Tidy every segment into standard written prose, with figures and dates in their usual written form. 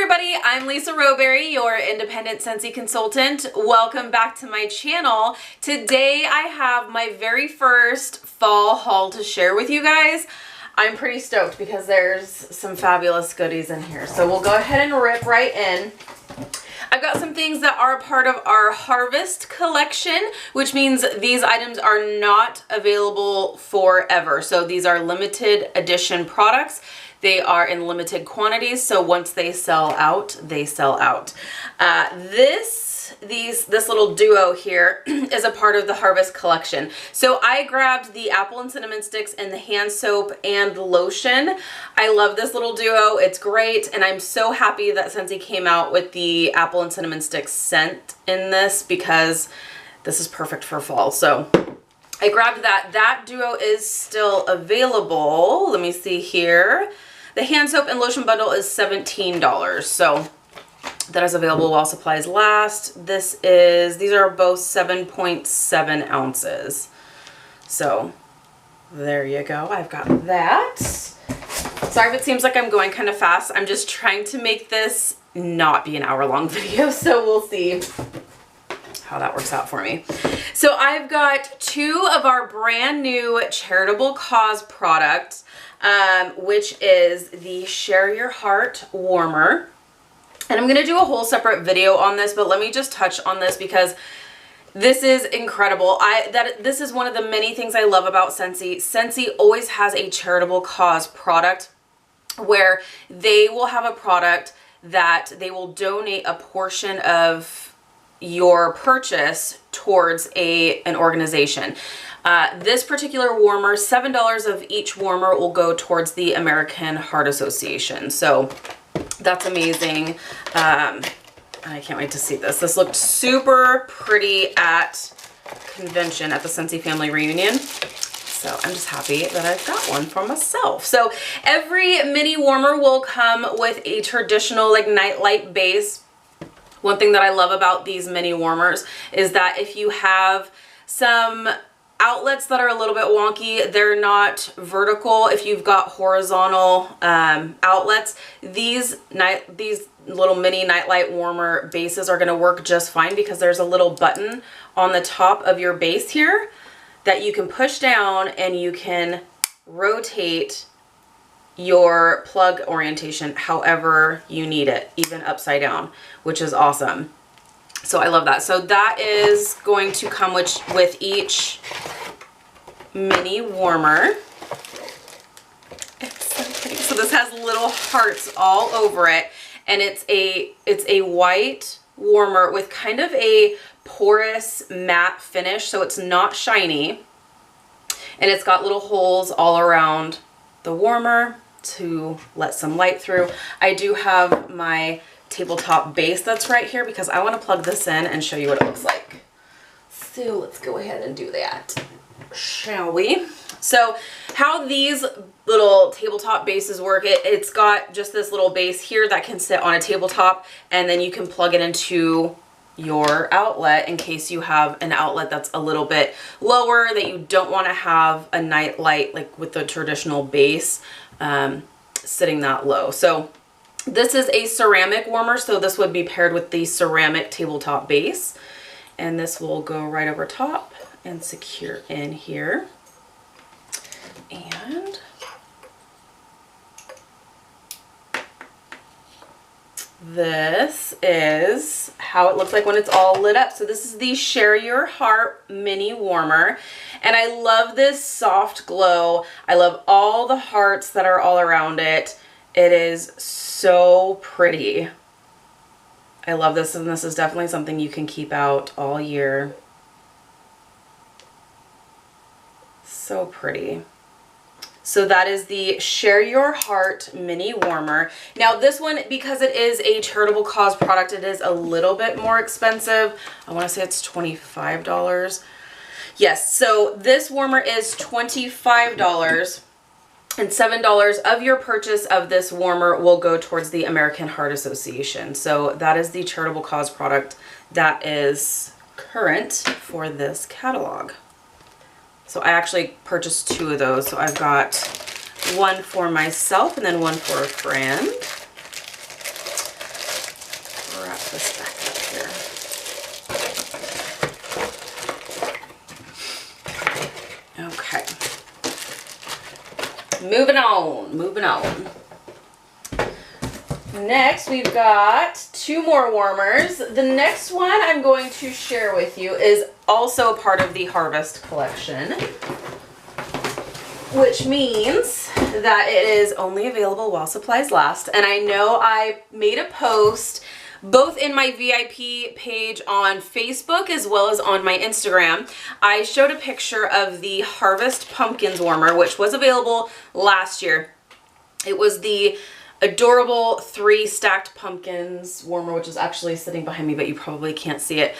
everybody, I'm Lisa Rowberry, your independent Scentsy consultant. Welcome back to my channel. Today I have my very first fall haul to share with you guys. I'm pretty stoked because there's some fabulous goodies in here. So we'll go ahead and rip right in. I've got some things that are part of our Harvest collection, which means these items are not available forever. So these are limited edition products. They are in limited quantities, so once they sell out, they sell out. This little duo here is a part of the Harvest collection. So I grabbed the apple and cinnamon sticks and the hand soap and the lotion. I love this little duo. It's great, and I'm so happy that Scentsy came out with the apple and cinnamon sticks scent in this because this is perfect for fall. So I grabbed that. That duo is still available. Let me see here. The hand soap and lotion bundle is $17. So that is available while supplies last. These are both 7.7 ounces. So there you go. I've got that. Sorry if it seems like I'm going kind of fast. I'm just trying to make this not be an hour-long video. So we'll see how that works out for me. So I've got two of our brand new charitable cause products, which is the Share Your Heart Warmer. And I'm going to do a whole separate video on this, but let me just touch on this because this is incredible. This is one of the many things I love about Scentsy. Scentsy always has a charitable cause product where they will have a product that they will donate a portion of your purchase towards an organization. This particular warmer, $7 of each warmer will go towards the American Heart Association. So that's amazing. I can't wait to see this. This looked super pretty at convention at the Scentsy family reunion. So I'm just happy that I've got one for myself. So every mini warmer will come with a traditional like nightlight base. One thing that I love about these mini warmers is that if you have some outlets that are a little bit wonky, they're not vertical. If you've got horizontal outlets, these little mini nightlight warmer bases are going to work just fine because there's a little button on the top of your base here that you can push down and you can rotate your plug orientation however you need it, even upside down, which is awesome. So I love that. So that is going to come with each mini warmer. It's so pretty. So this has little hearts all over it, and it's a white warmer with kind of a porous matte finish, so it's not shiny, and it's got little holes all around the warmer to let some light through. I do have my tabletop base that's right here because I want to plug this in and show you what it looks like. So let's go ahead and do that, shall we? So how these little tabletop bases work, it's got just this little base here that can sit on a tabletop, and then you can plug it into your outlet in case you have an outlet that's a little bit lower that you don't want to have a night light like with the traditional base sitting that low. So this is a ceramic warmer, so this would be paired with the ceramic tabletop base, and this will go right over top and secure in here. And this is how it looks like when it's all lit up. So this is the Share Your Heart mini warmer, and I love this soft glow. I love all the hearts that are all around it. It is so pretty. I love this, and this is definitely something you can keep out all year. So pretty. So that is the Share Your Heart mini warmer. Now this one, because it is a charitable cause product, it is a little bit more expensive. I want to say it's $25. Yes, so this warmer is $25, and $7 of your purchase of this warmer will go towards the American Heart Association. So that is the charitable cause product that is current for this catalog. So I actually purchased two of those. So I've got one for myself and then one for a friend. this back up here. Okay. Moving on. Next, we've got 2 more warmers. The next one I'm going to share with you is also part of the Harvest collection, which means that it is only available while supplies last. And I know I made a post both in my VIP page on Facebook as well as on my Instagram. I showed a picture of the Harvest Pumpkins warmer, which was available last year. It was the adorable 3 stacked pumpkins warmer, which is actually sitting behind me, but you probably can't see it.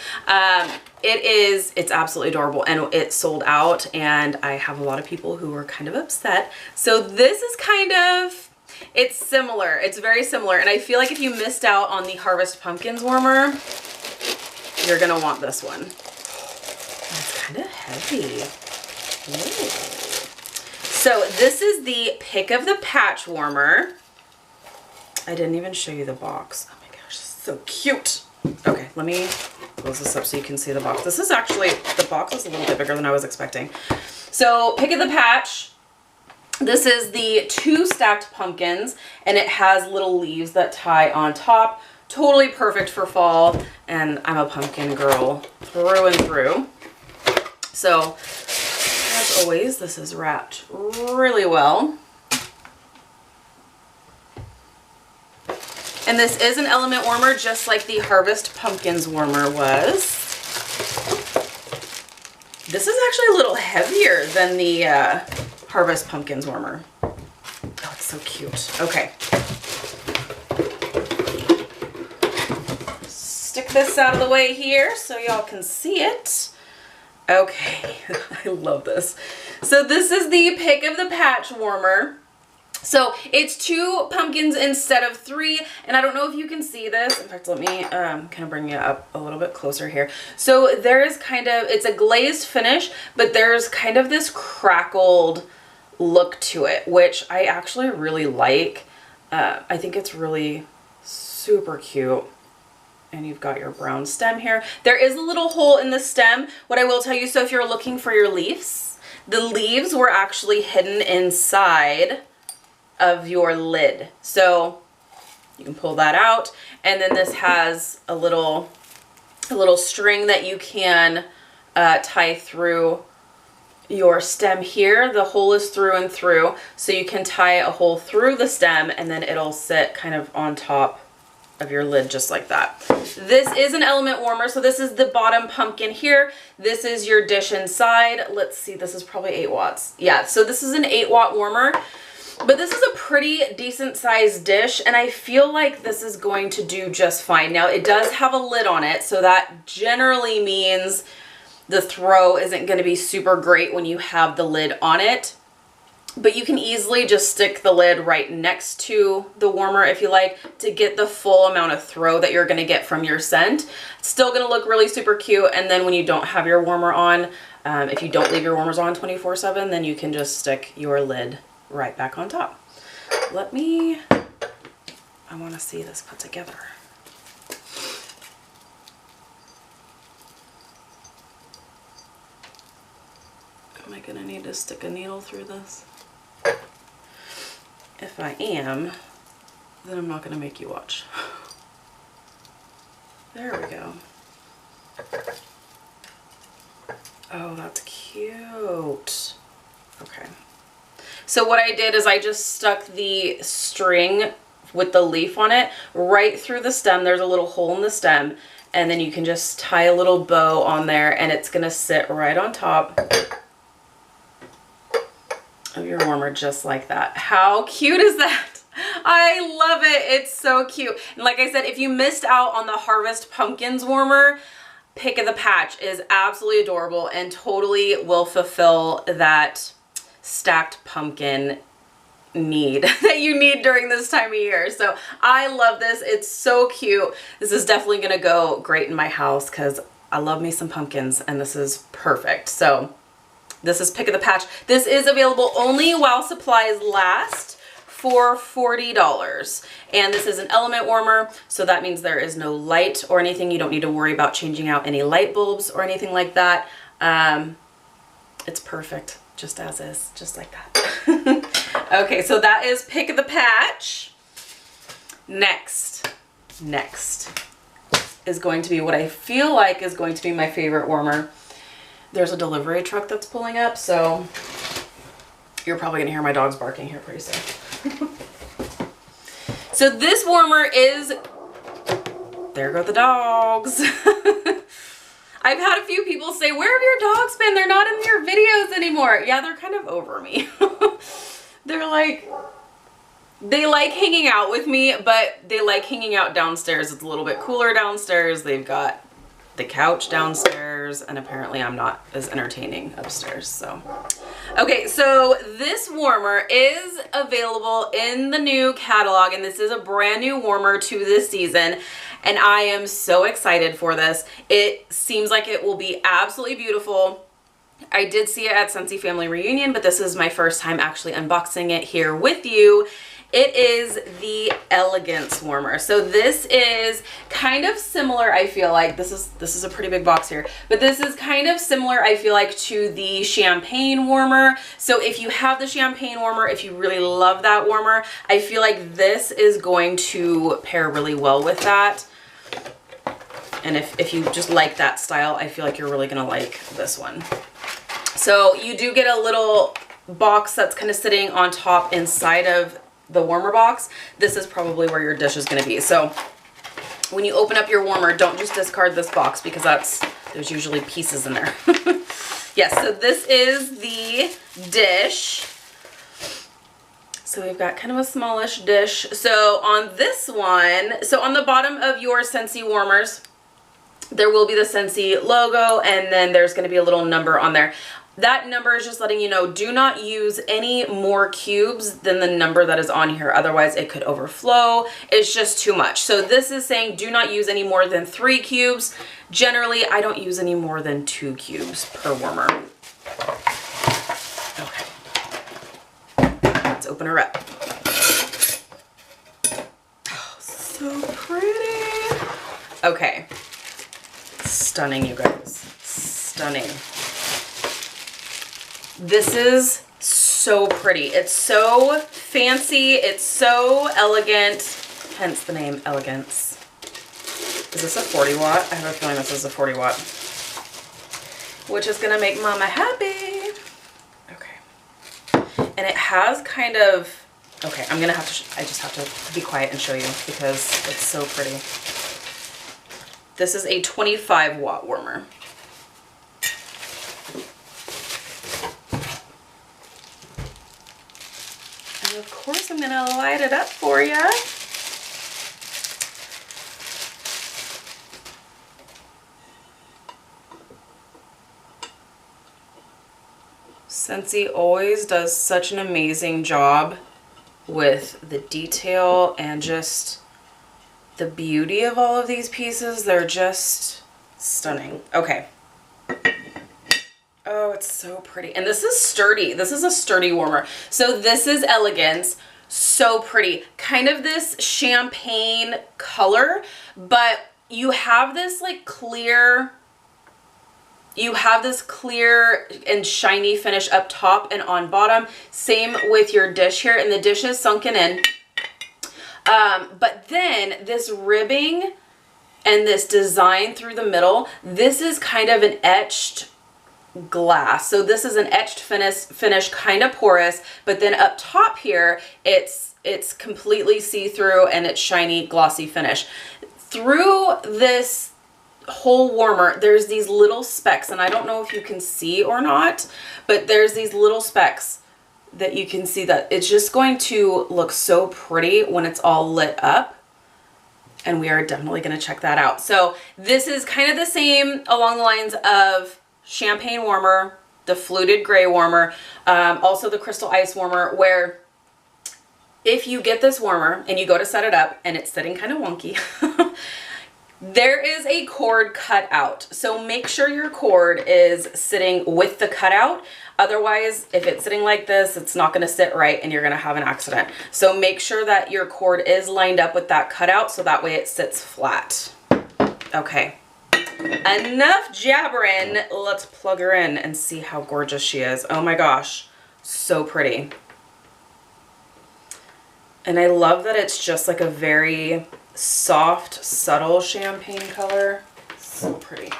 It's absolutely adorable, and it sold out, and I have a lot of people who were kind of upset. So this is kind of, it's similar. It's very similar, and I feel like if you missed out on the Harvest Pumpkins warmer, you're gonna want this one. It's kind of heavy. Ooh. So this is the Pick of the Patch warmer. I didn't even show you the box. Oh my gosh, this is so cute. Okay, let me close this up so you can see the box. This is actually, the box is a little bit bigger than I was expecting. So Pick of the Patch, this is the 2 stacked pumpkins, and it has little leaves that tie on top. Totally perfect for fall, and I'm a pumpkin girl through and through. So as always, this is wrapped really well. And this is an element warmer, just like the Harvest Pumpkins warmer was. This is actually a little heavier than the Harvest Pumpkins warmer. Oh, it's so cute. Okay. Stick this out of the way here so y'all can see it. Okay, I love this. So this is the Pick of the Patch warmer. So it's 2 pumpkins instead of 3, and I don't know if you can see this. In fact, let me kind of bring you up a little bit closer here. So there is kind of, it's a glazed finish, but there's kind of this crackled look to it, which I actually really like. I think it's really super cute. And you've got your brown stem here. There is a little hole in the stem. What I will tell you, so if you're looking for your leaves, the leaves were actually hidden inside of your lid. So you can pull that out, and then this has a little string that you can tie through your stem here. The hole is through and through, so you can tie a hole through the stem, and then it'll sit kind of on top of your lid just like that. This is an element warmer, so this is the bottom pumpkin here. This is your dish inside. Let's see, this is probably 8 watts. Yeah, so this is an 8-watt warmer. But this is a pretty decent sized dish, and I feel like this is going to do just fine. Now, it does have a lid on it, so that generally means the throw isn't going to be super great when you have the lid on it. But you can easily just stick the lid right next to the warmer if you like, to get the full amount of throw that you're going to get from your scent. It's still going to look really super cute, and then when you don't have your warmer on, if you don't leave your warmers on 24/7, then you can just stick your lid right back on top. I want to see this put together. Am I gonna need to stick a needle through this? If I am, then I'm not gonna make you watch. There we go. Oh, that's cute. Okay. So what I did is I just stuck the string with the leaf on it right through the stem. There's a little hole in the stem, and then you can just tie a little bow on there, and it's gonna sit right on top of your warmer just like that. How cute is that? I love it. It's so cute. And like I said, if you missed out on the Harvest Pumpkins warmer, Pick of the Patch is absolutely adorable and totally will fulfill that stacked pumpkin need that you need during this time of year. So I love this. It's so cute. This is definitely gonna go great in my house because I love me some pumpkins, and this is perfect. So this is Pick of the Patch. This is available only while supplies last for $40. And this is an element warmer, so that means there is no light or anything. You don't need to worry about changing out any light bulbs or anything like that. It's perfect, just as is, just like that. Okay, so that is Pick of the Patch. Next is going to be what I feel like is going to be my favorite warmer. There's a delivery truck that's pulling up, so you're probably gonna hear my dogs barking here pretty soon. So this warmer is, there go the dogs. I've had a few people say, where have your dogs been? They're not in your videos anymore. Yeah, they're kind of over me. They're like, they like hanging out with me, but they like hanging out downstairs. It's a little bit cooler downstairs. They've got the couch downstairs, and apparently I'm not as entertaining upstairs. So, okay, so this warmer is available in the new catalog, and this is a brand new warmer to this season, and I am so excited for this. It seems like it will be absolutely beautiful. I did see it at Scentsy Family Reunion, but this is my first time actually unboxing it here with you. It is the Elegance warmer. So this is kind of similar, I feel like. This is a pretty big box here, but this is kind of similar, I feel like, to the champagne warmer. So if you have the champagne warmer, if you really love that warmer, I feel like this is going to pair really well with that. And if you just like that style, I feel like you're really gonna like this one. So you do get a little box that's kind of sitting on top inside of the warmer box. This is probably where your dish is going to be. So when you open up your warmer, don't just discard this box, because there's usually pieces in there. Yes, so this is the dish. So we've got kind of a smallish dish. So on this one, so on the bottom of your Scentsy warmers, there will be the Scentsy logo, and then there's going to be a little number on there. That number is just letting you know, do not use any more cubes than the number that is on here. Otherwise, it could overflow. It's just too much. So this is saying do not use any more than 3 cubes. Generally, I don't use any more than 2 cubes per warmer. Okay. Let's open her up. Oh, so pretty. Okay. Stunning, you guys. Stunning. This is so pretty. It's so fancy. It's so elegant, hence the name Elegance. Is this a 40 watt? I have a feeling this is a 40 watt, which is gonna make Mama happy. Okay. And it has kind of, okay, I'm gonna have to, I just have to be quiet and show you because it's so pretty. This is a 25 watt warmer. And of course I'm gonna light it up for you. Scentsy always does such an amazing job with the detail and just the beauty of all of these pieces. They're just stunning. Okay. Oh, it's so pretty. And this is sturdy. This is a sturdy warmer. So this is Elegance. So pretty. Kind of this champagne color, but you have this like clear, you have this clear and shiny finish up top and on bottom. Same with your dish here, and the dish is sunken in. But then this ribbing and this design through the middle, this is kind of an etched glass. So this is an etched finish, kind of porous, but then up top here, it's completely see-through and it's shiny, glossy finish. Through this whole warmer, there's these little specks, and I don't know if you can see or not, but there's these little specks that you can see that it's just going to look so pretty when it's all lit up, and we are definitely going to check that out. So this is kind of the same along the lines of champagne warmer, the fluted gray warmer, also the crystal ice warmer, where if you get this warmer and you go to set it up and it's sitting kind of wonky, There is a cord cut out, so make sure your cord is sitting with the cutout. Otherwise, if it's sitting like this, it's not gonna sit right and you're gonna have an accident. So make sure that your cord is lined up with that cutout so that way it sits flat. Okay, enough jabbering. Let's plug her in and see how gorgeous she is. Oh my gosh, so pretty. And I love that it's just like a very soft, subtle champagne color. So pretty.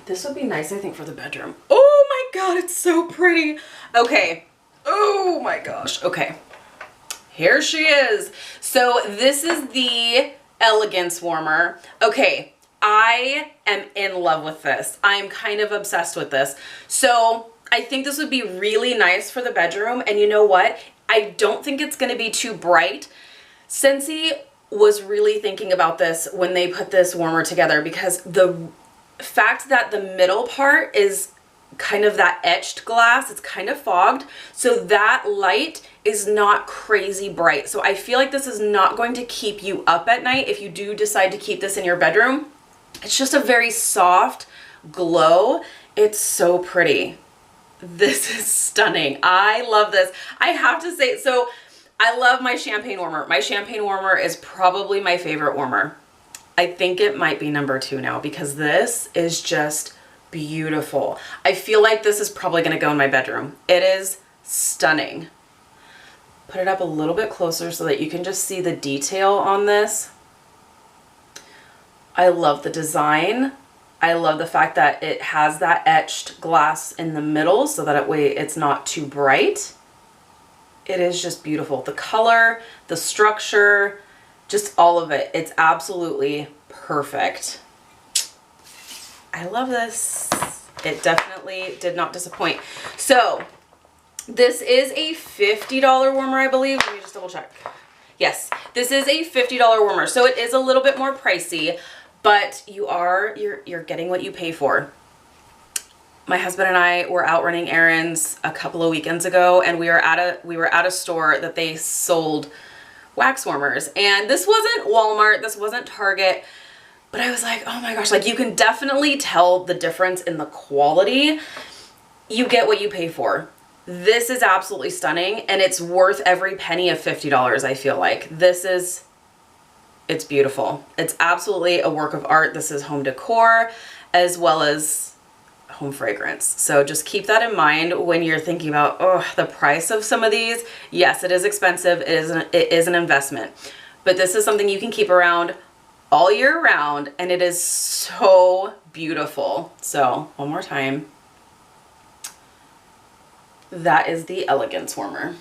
This would be nice, I think, for the bedroom. Oh my God, it's so pretty. Okay. Oh my gosh. Okay. Here she is. So this is the Elegance warmer. Okay. I am in love with this. I'm kind of obsessed with this. So I think this would be really nice for the bedroom. And you know what? I don't think it's going to be too bright. Scentsy was really thinking about this when they put this warmer together, because the fact that the middle part is kind of that etched glass, it's kind of fogged, so that light is not crazy bright. So I feel like this is not going to keep you up at night if you do decide to keep this in your bedroom. It's just a very soft glow. It's so pretty. This is stunning. I love this. I have to say, so I love my champagne warmer. My champagne warmer is probably my favorite warmer. I think it might be number 2 now because this is just beautiful. I feel like this is probably going to go in my bedroom. It is stunning. Put it up a little bit closer so that you can just see the detail on this. I love the design. I love the fact that it has that etched glass in the middle so that way it's not too bright. It is just beautiful. The color, the structure, just all of it. It's absolutely perfect. I love this. It definitely did not disappoint. So this is a $50 warmer, I believe. Let me just double check. Yes, this is a $50 warmer. So it is a little bit more pricey, but you're getting what you pay for. My husband and I were out running errands a couple of weekends ago, and we were at a store that they sold wax warmers. And this wasn't Walmart, this wasn't Target, but I was like, oh my gosh, like you can definitely tell the difference in the quality. You get what you pay for. This is absolutely stunning, and it's worth every penny of $50, I feel like. It's beautiful. It's absolutely a work of art. This is home decor as well as home fragrance. So just keep that in mind when you're thinking about, oh, the price of some of these. Yes, it is expensive. It is an investment, but this is something you can keep around all year round, and it is so beautiful. So one more time. That is the Elegance warmer.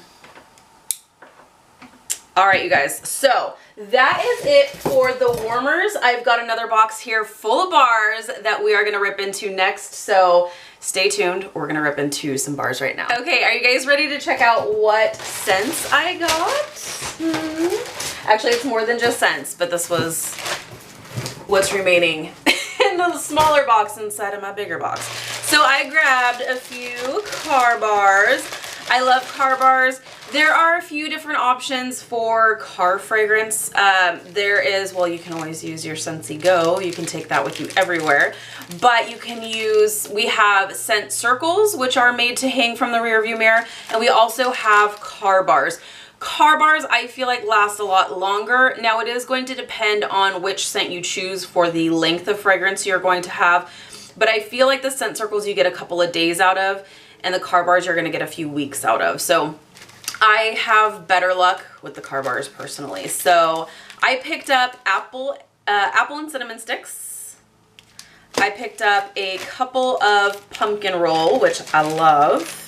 All right, you guys. So that is it for the warmers. I've got another box here full of bars that we are going to rip into next. So stay tuned. We're going to rip into some bars right now. Okay, are you guys ready to check out what scents I got? Actually, it's more than just scents, but this was what's remaining in the smaller box inside of my bigger box. So I grabbed a few car bars. I love car bars. There are a few different options for car fragrance. There is, well, you can always use your Scentsy Go. You can take that with you everywhere. But you can use, we have scent circles, which are made to hang from the rear view mirror. And we also have car bars. Car bars, I feel like, last a lot longer. Now, it is going to depend on which scent you choose for the length of fragrance you're going to have. But I feel like the scent circles you get a couple of days out of, and the car bars you're going to get a few weeks out of. So I have better luck with the car bars personally. So I picked up apple and cinnamon sticks. I picked up a couple of pumpkin roll, which I love.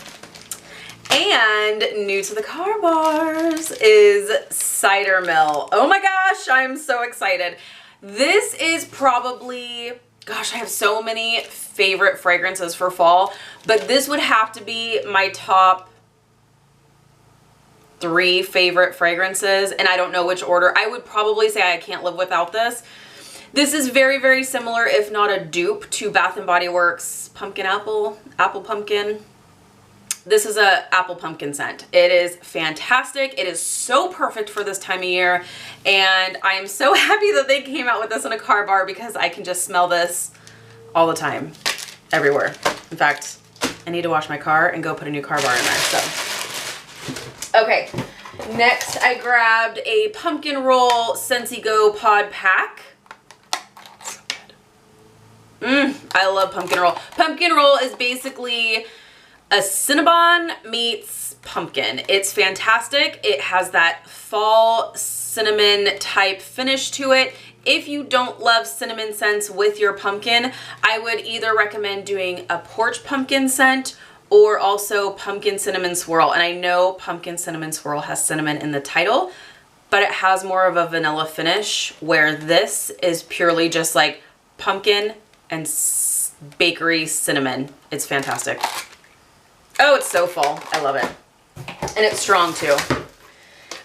And new to the car bars is cider mill. Oh my gosh, I'm so excited. This is probably, gosh, I have so many favorite fragrances for fall, but this would have to be my top 3 favorite fragrances, and I don't know which order. I would probably say I can't live without this. This is very, very similar, if not a dupe, to Bath & Body Works Pumpkin Apple Pumpkin. This is a apple pumpkin scent. It is fantastic. It is so perfect for this time of year. And I am so happy that they came out with this in a car bar because I can just smell this all the time, everywhere. In fact, I need to wash my car and go put a new car bar in there, so. Okay, next I grabbed a pumpkin roll Scentsy Go pod pack. So good. I love pumpkin roll. Pumpkin roll is basically a Cinnabon meets pumpkin. It's fantastic. It has that fall cinnamon type finish to it. If you don't love cinnamon scents with your pumpkin, I would either recommend doing a porch pumpkin scent or also pumpkin cinnamon swirl. And I know pumpkin cinnamon swirl has cinnamon in the title, but it has more of a vanilla finish, where this is purely just like pumpkin and bakery cinnamon. It's fantastic. Oh, it's so full. I love it. And it's strong too.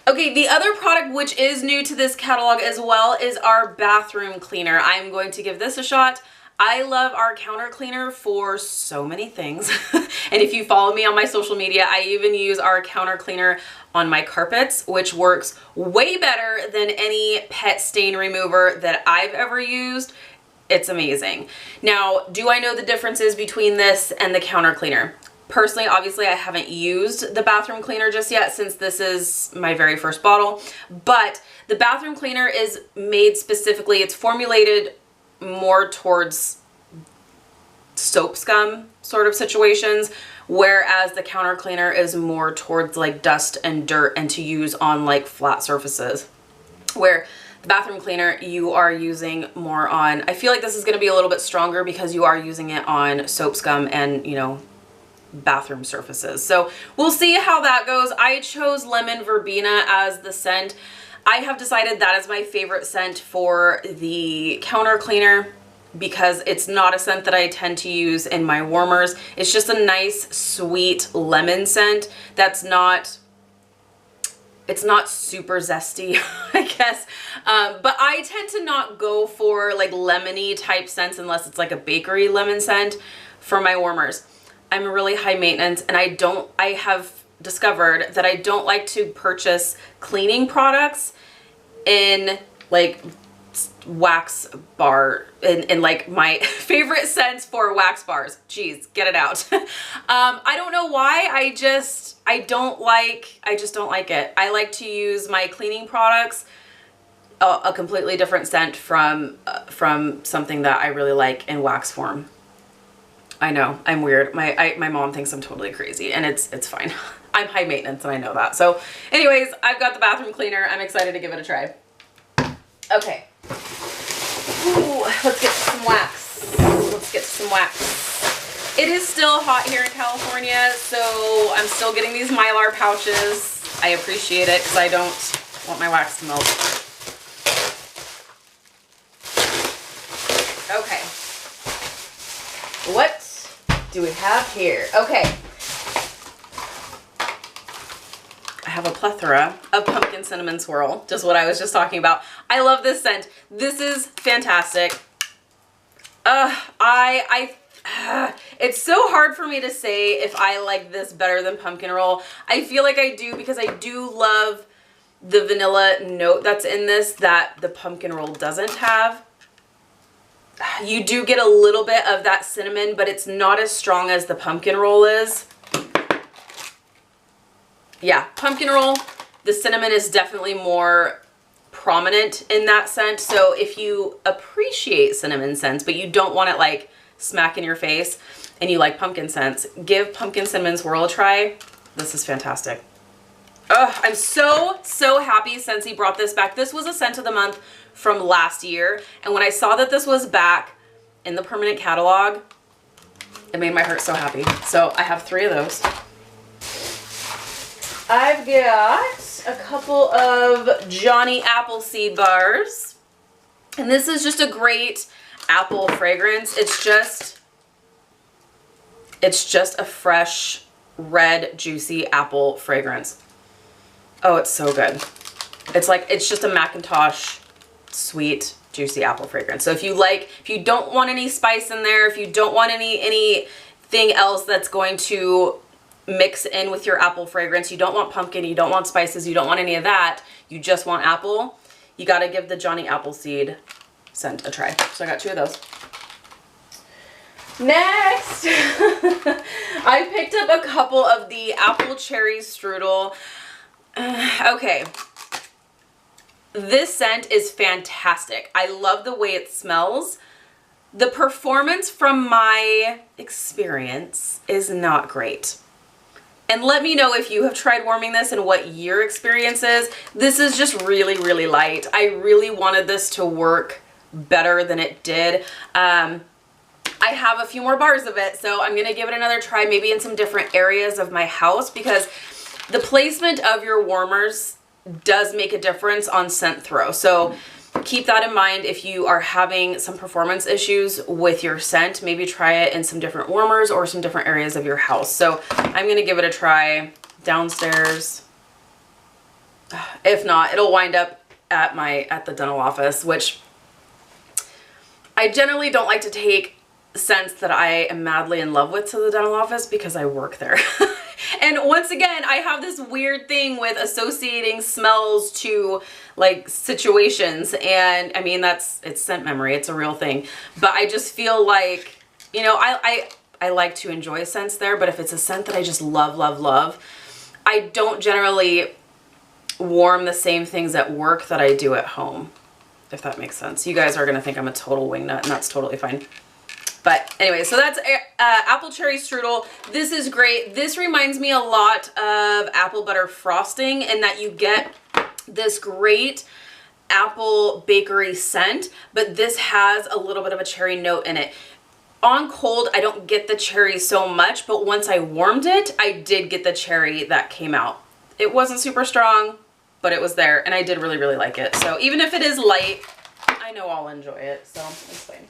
Okay, the other product which is new to this catalog as well is our bathroom cleaner. I'm going to give this a shot. I love our counter cleaner for so many things. And if you follow me on my social media, I even use our counter cleaner on my carpets, which works way better than any pet stain remover that I've ever used. It's amazing. Now, do I know the differences between this and the counter cleaner? Personally, obviously, I haven't used the bathroom cleaner just yet since this is my very first bottle, but the bathroom cleaner is made specifically, it's formulated more towards soap scum sort of situations, whereas the counter cleaner is more towards like dust and dirt and to use on like flat surfaces. Where the bathroom cleaner, you are using more on, I feel like this is going to be a little bit stronger because you are using it on soap scum and, you know, bathroom surfaces. So we'll see how that goes. I chose lemon verbena as the scent. I have decided that is my favorite scent for the counter cleaner because it's not a scent that I tend to use in my warmers. It's just a nice sweet lemon scent that's not, it's not super zesty, I guess. But I tend to not go for like lemony type scents unless it's like a bakery lemon scent for my warmers. I'm really high maintenance and I have discovered that I don't like to purchase cleaning products in like wax bar, in like my favorite scents for wax bars. Jeez, get it out. I don't know why, I just don't like it. I like to use my cleaning products a completely different scent from something that I really like in wax form. I know, I'm weird. My mom thinks I'm totally crazy and it's fine. I'm high maintenance and I know that. So anyways, I've got the bathroom cleaner. I'm excited to give it a try. Okay. Ooh, let's get to some wax. Let's get to some wax. It is still hot here in California, so I'm still getting these Mylar pouches. I appreciate it because I don't want my wax to melt. Okay. What do we have here? Okay. I have a plethora of pumpkin cinnamon swirl, just what I was just talking about. I love this scent. This is fantastic. It's so hard for me to say if I like this better than pumpkin roll. I feel like I do because I do love the vanilla note that's in this that the pumpkin roll doesn't have. You do get a little bit of that cinnamon, but it's not as strong as the pumpkin roll is. Yeah, pumpkin roll, the cinnamon is definitely more prominent in that scent. So if you appreciate cinnamon scents, but you don't want it like smack in your face and you like pumpkin scents, give pumpkin cinnamon swirl a try. This is fantastic. Oh, I'm so happy Scentsy brought this back. This was a scent of the month from last year. And when I saw that this was back in the permanent catalog, it made my heart so happy. So I have 3 of those. I've got a couple of Johnny Appleseed bars. And this is just a great apple fragrance. It's just a fresh, red, juicy apple fragrance. Oh, it's so good. It's just a Macintosh sweet, juicy apple fragrance. So if you don't want any spice in there, if you don't want anything else that's going to mix in with your apple fragrance, you don't want pumpkin, you don't want spices, you don't want any of that, you just want apple, you gotta give the Johnny Appleseed scent a try. So I got 2 of those. Next, I picked up a couple of the apple cherry strudel. Okay, this scent is fantastic. I love the way it smells. The performance from my experience is not great. And let me know if you have tried warming this and what your experience is. This is just really, really light. I really wanted this to work better than it did. I have a few more bars of it, so I'm gonna give it another try, maybe in some different areas of my house, because the placement of your warmers does make a difference on scent throw. So keep that in mind if you are having some performance issues with your scent. Maybe try it in some different warmers or some different areas of your house. So I'm gonna give it a try downstairs. If not, it'll wind up at the dental office, which I generally don't like to take scents that I am madly in love with to the dental office because I work there. And once again, I have this weird thing with associating smells to like situations, and I mean, it's scent memory, it's a real thing. But I just feel like, you know, I like to enjoy scents there, but if it's a scent that I just love, love, love, I don't generally warm the same things at work that I do at home, if that makes sense. You guys are gonna think I'm a total wingnut, and that's totally fine. But anyway, so that's apple cherry strudel. This is great. This reminds me a lot of apple butter frosting in that you get this great apple bakery scent, but this has a little bit of a cherry note in it. On cold, I don't get the cherry so much, but once I warmed it, I did get the cherry that came out. It wasn't super strong, but it was there, and I did really, really like it. So even if it is light, I know I'll enjoy it, so it's fine.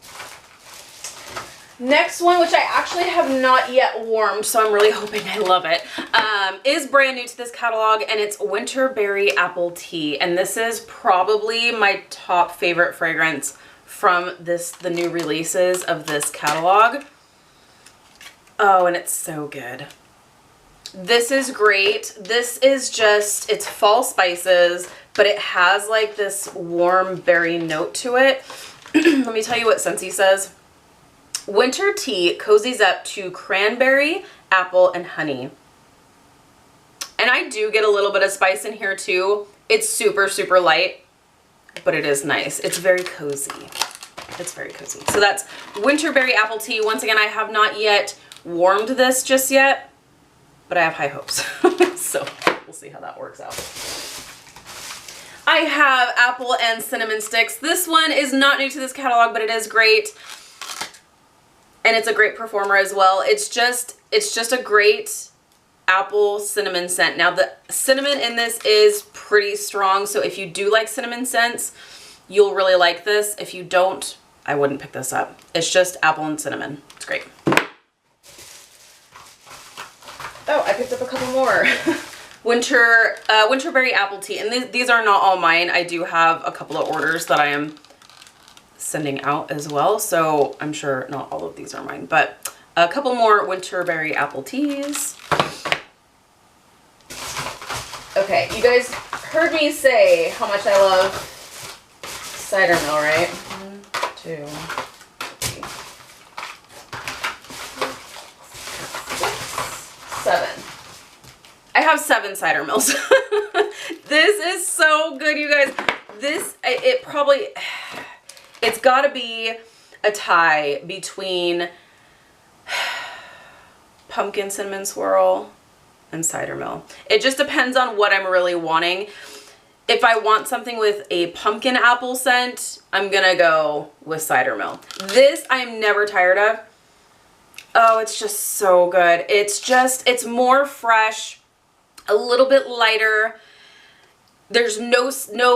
Next one, which I actually have not yet warmed, so I'm really hoping I love it, is brand new to this catalog, and it's Winter Berry Apple Tea. And this is probably my top favorite fragrance from the new releases of this catalog. Oh, and it's so good. This is great. This is just, it's fall spices, but it has like this warm berry note to it. Let me tell you what Scentsy says. Winter tea cozies up to cranberry, apple, and honey. And I do get a little bit of spice in here too. It's super, super light, but it is nice. It's very cozy. It's very cozy. So that's Winter Berry Apple Tea. Once again, I have not yet warmed this just yet, but I have high hopes. So we'll see how that works out. I have apple and cinnamon sticks. This one is not new to this catalog, but it is great. And it's a great performer as well. It's just a great apple cinnamon scent. Now the cinnamon in this is pretty strong, so if you do like cinnamon scents, you'll really like this. If you don't, I wouldn't pick this up. It's just apple and cinnamon. It's great. Oh, I picked up a couple more. Winter Berry Apple Tea, and these are not all mine. I do have a couple of orders that I am sending out as well, so I'm sure not all of these are mine, but a couple more Winter Berry Apple Teas. Okay, you guys heard me say how much I love cider mill, right? 1, 2, 3, 6, 7. I have 7 cider mills. This is so good, you guys. It's got to be a tie between pumpkin cinnamon swirl and cider mill. It just depends on what I'm really wanting. If I want something with a pumpkin apple scent, I'm gonna go with cider mill. This I'm never tired of. Oh, it's just so good. It's more fresh, a little bit lighter. There's no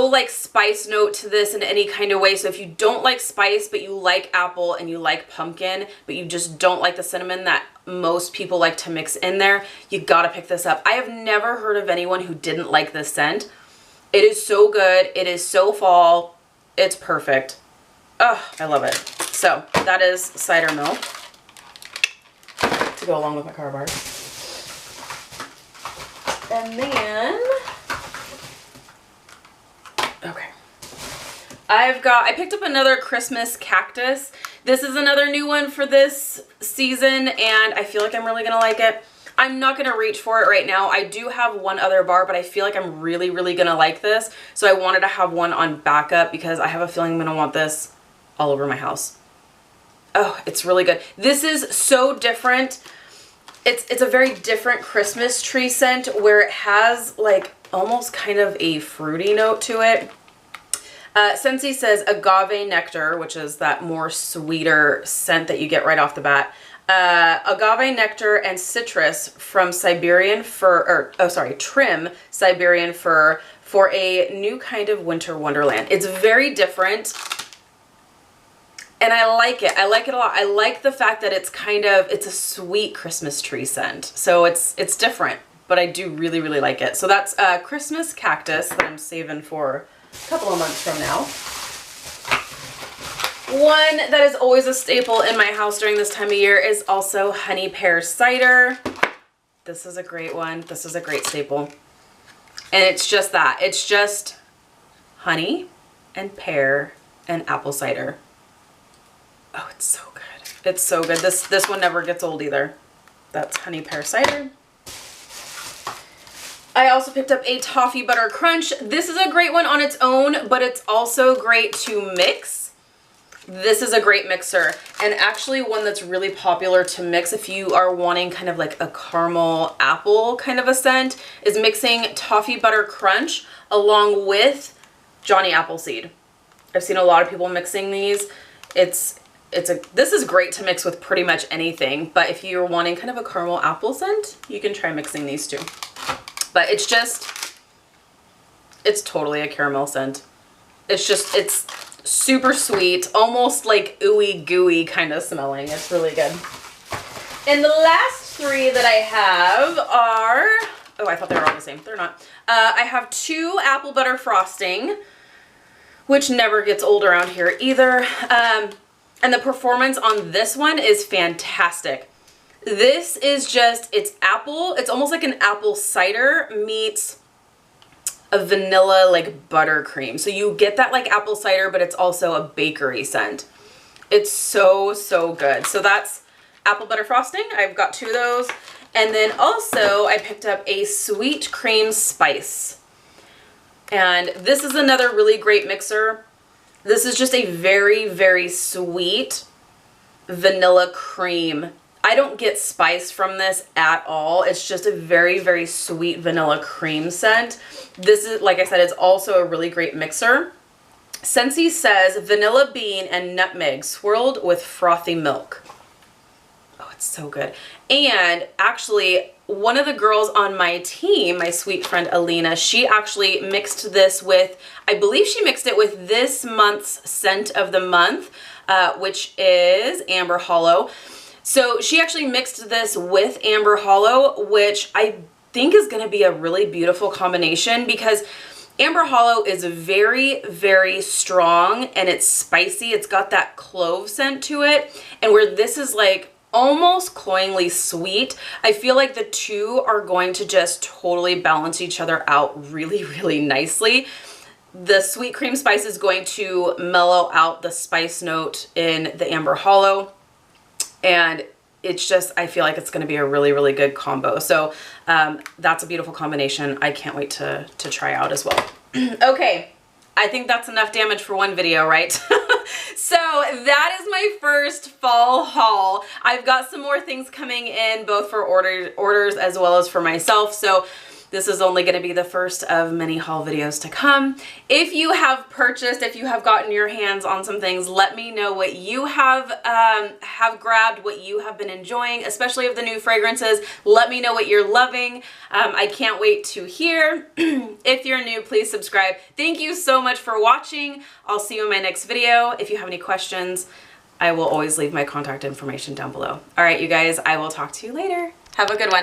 like spice note to this in any kind of way. So if you don't like spice, but you like apple and you like pumpkin, but you just don't like the cinnamon that most people like to mix in there, you gotta pick this up. I have never heard of anyone who didn't like this scent. It is so good. It is so fall. It's perfect. Oh, I love it. So that is cider mill to go along with my car bar. And then, okay. I picked up another Christmas cactus. This is another new one for this season, and I feel like I'm really gonna like it. I'm not gonna reach for it right now. I do have one other bar, but I feel like I'm really, really gonna like this. So I wanted to have one on backup because I have a feeling I'm gonna want this all over my house. Oh, it's really good. This is so different. It's a very different Christmas tree scent where it has like almost kind of a fruity note to it. Scentsy says agave nectar, which is that more sweeter scent that you get right off the bat. Agave nectar and citrus from Siberian fir, trim Siberian fir for a new kind of winter wonderland. It's very different. And I like it. I like it a lot. I like the fact that it's a sweet Christmas tree scent. So it's different, but I do really, really like it. So that's Christmas cactus that I'm saving for a couple of months from now. One that is always a staple in my house during this time of year is also honey pear cider. This is a great one. This is a great staple. And it's just that. It's just honey and pear and apple cider. Oh, it's so good. It's so good. This one never gets old either. That's honey pear cider. I also picked up a toffee butter crunch. This is a great one on its own, but it's also great to mix. This is a great mixer, and actually one that's really popular to mix if you are wanting kind of like a caramel apple kind of a scent is mixing toffee butter crunch along with Johnny Appleseed. I've seen a lot of people mixing these. This is great to mix with pretty much anything, but if you're wanting kind of a caramel apple scent, you can try mixing these two. But it's totally a caramel scent. It's super sweet, almost like ooey gooey kind of smelling. It's really good. And the last three that I have are, oh, I thought they were all the same. They're not. I have two apple butter frosting, which never gets old around here either. And the performance on this one is fantastic. This is just, it's apple. It's almost like an apple cider meets a vanilla like buttercream. So you get that like apple cider, but it's also a bakery scent. It's so, so good. So that's apple butter frosting. I've got two of those. And then also I picked up a sweet cream spice. And this is another really great mixer. This is just a very, very sweet vanilla cream. I don't get spice from this at all. It's just a very, very sweet vanilla cream scent. This is, like I said, it's also a really great mixer. Scentsy says vanilla bean and nutmeg swirled with frothy milk. Oh, it's so good. And actually, one of the girls on my team, my sweet friend Alina, she actually mixed this with, I believe she mixed it with this month's scent of the month, which is Amber Hollow. So she actually mixed this with Amber Hollow, which I think is going to be a really beautiful combination because Amber Hollow is very, very strong and it's spicy. It's got that clove scent to it. And where this is like almost cloyingly sweet, I feel like the two are going to just totally balance each other out really, really nicely. The sweet cream spice is going to mellow out the spice note in the Amber Hollow. And it's just, I feel like it's going to be a really, really good combo. So that's a beautiful combination. I can't wait to try out as well. Okay, I think that's enough damage for one video, right? So that is my first fall haul. I've got some more things coming in, both for orders as well as for myself. So this is only going to be the first of many haul videos to come. If you have purchased, if you have gotten your hands on some things, let me know what you have grabbed, what you have been enjoying, especially of the new fragrances. Let me know what you're loving. I can't wait to hear. If you're new, please subscribe. Thank you so much for watching. I'll see you in my next video. If you have any questions, I will always leave my contact information down below. All right, you guys, I will talk to you later. Have a good one.